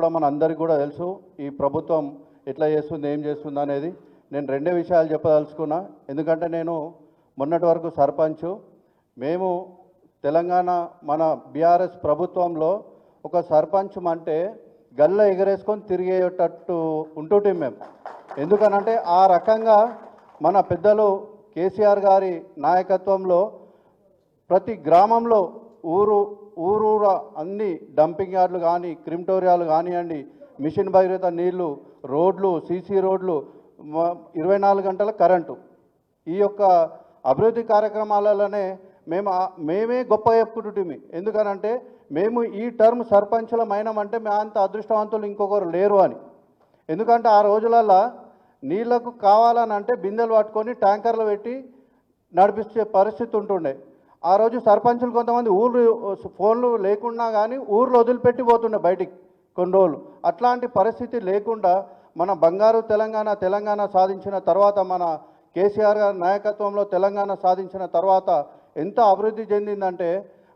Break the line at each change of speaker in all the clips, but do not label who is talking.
కూడా మన అందరికీ కూడా తెలుసు ఈ ప్రభుత్వం ఎట్లా చేస్తుంది ఏం చేస్తుంది అనేది. నేను రెండే విషయాలు చెప్పదలుచుకున్నా. ఎందుకంటే నేను మొన్నటి వరకు సర్పంచ్. మేము తెలంగాణ మన బీఆర్ఎస్ ప్రభుత్వంలో ఒక సర్పంచ్ అంటే గల్ల ఎగరేసుకొని తిరిగేటట్టు ఉంటుంటే మేము. ఎందుకనంటే ఆ రకంగా మన పెద్దలు కేసీఆర్ గారి నాయకత్వంలో ప్రతి గ్రామంలో ఊరూర అన్ని డంపింగ్ యార్డులు కానీ క్రిమిటోరియాలు కానివ్వండి, మిషన్ భగీరథ నీళ్లు, రోడ్లు, సీసీ రోడ్లు, 24 గంటల కరెంటు, ఈ యొక్క అభివృద్ధి కార్యక్రమాలలోనే మేమే గొప్ప చెప్పుకుంటుంటిమి. ఎందుకనంటే మేము ఈ టర్మ్ సర్పంచులమైనామంటే మేము అంత అదృష్టవంతులు ఇంకొకరు లేరు అని. ఎందుకంటే ఆ రోజులలో నీళ్లకు కావాలని అంటే బిందెలు పట్టుకొని ట్యాంకర్లు పెట్టి నడిపించే పరిస్థితి ఉంటుండే. ఆ రోజు సర్పంచులు కొంతమంది ఫోన్లు లేకున్నా కానీ ఊర్లో వదిలిపెట్టి పోతుండే బయటికి కొన్ని రోజులు. అట్లాంటి పరిస్థితి లేకుండా మన బంగారు తెలంగాణ సాధించిన తర్వాత, మన కేసీఆర్ గారి నాయకత్వంలో తెలంగాణ సాధించిన తర్వాత ఎంత అభివృద్ధి చెందిందంటే,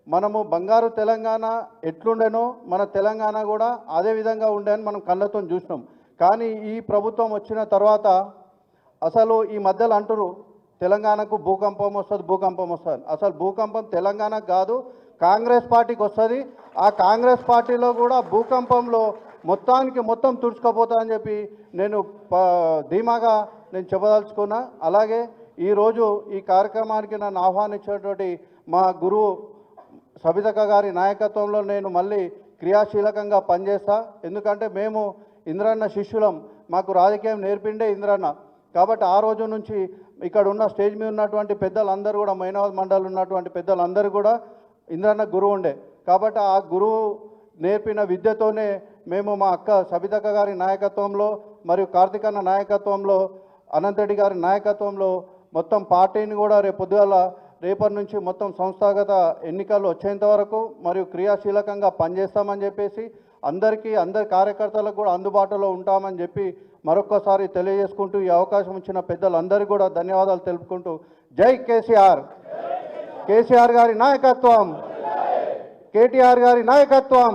మనము బంగారు తెలంగాణ ఎట్లుండేనో మన తెలంగాణ కూడా అదే విధంగా ఉండేని మనం కళ్ళతో చూసినాం. కానీ ఈ ప్రభుత్వం వచ్చిన తర్వాత అసలు ఈ మధ్యలో అంటారు తెలంగాణకు భూకంపం వస్తుంది. అసలు భూకంపం తెలంగాణకు కాదు, కాంగ్రెస్ పార్టీకి వస్తుంది. ఆ కాంగ్రెస్ పార్టీలో కూడా భూకంపంలో మొత్తం తుడుచుకోపోతానని చెప్పి నేను ధీమాగా చెప్పదలుచుకున్నా. అలాగే ఈరోజు ఈ కార్యక్రమానికి నన్ను ఆహ్వానించినటువంటి మా గురువు సబితక్క గారి నాయకత్వంలో నేను మళ్ళీ క్రియాశీలకంగా పనిచేస్తా. ఎందుకంటే మేము ఇంద్రన్న శిష్యులం, మాకు రాజకీయం నేర్పిండే ఇంద్రన్న. కాబట్టి ఆ రోజు నుంచి ఇక్కడ ఉన్న స్టేజ్ మీద ఉన్నటువంటి పెద్దలందరూ కూడా, మైనావత్ మండలి ఉన్నటువంటి పెద్దలందరూ కూడా ఇంద్రన్న గురువు ఉండే. కాబట్టి ఆ గురువు నేర్పిన విద్యతోనే మేము మా అక్క సబితక్క గారి నాయకత్వంలో మరియు కార్తికన్న నాయకత్వంలో, అనంతరెడ్డి గారి నాయకత్వంలో మొత్తం పార్టీని కూడా రేపటి నుంచి మొత్తం సంస్థాగత ఎన్నికలు వచ్చేంత వరకు మరియు క్రియాశీలకంగా పనిచేస్తామని చెప్పేసి అందరి కార్యకర్తలకు కూడా అందుబాటులో ఉంటామని చెప్పి మరొక్కసారి తెలియజేసుకుంటూ, ఈ అవకాశం ఇచ్చిన పెద్దలందరికీ కూడా ధన్యవాదాలు తెలుపుకుంటూ, జై కేసీఆర్. కేసీఆర్ గారి నాయకత్వం, కేటీఆర్ గారి నాయకత్వం.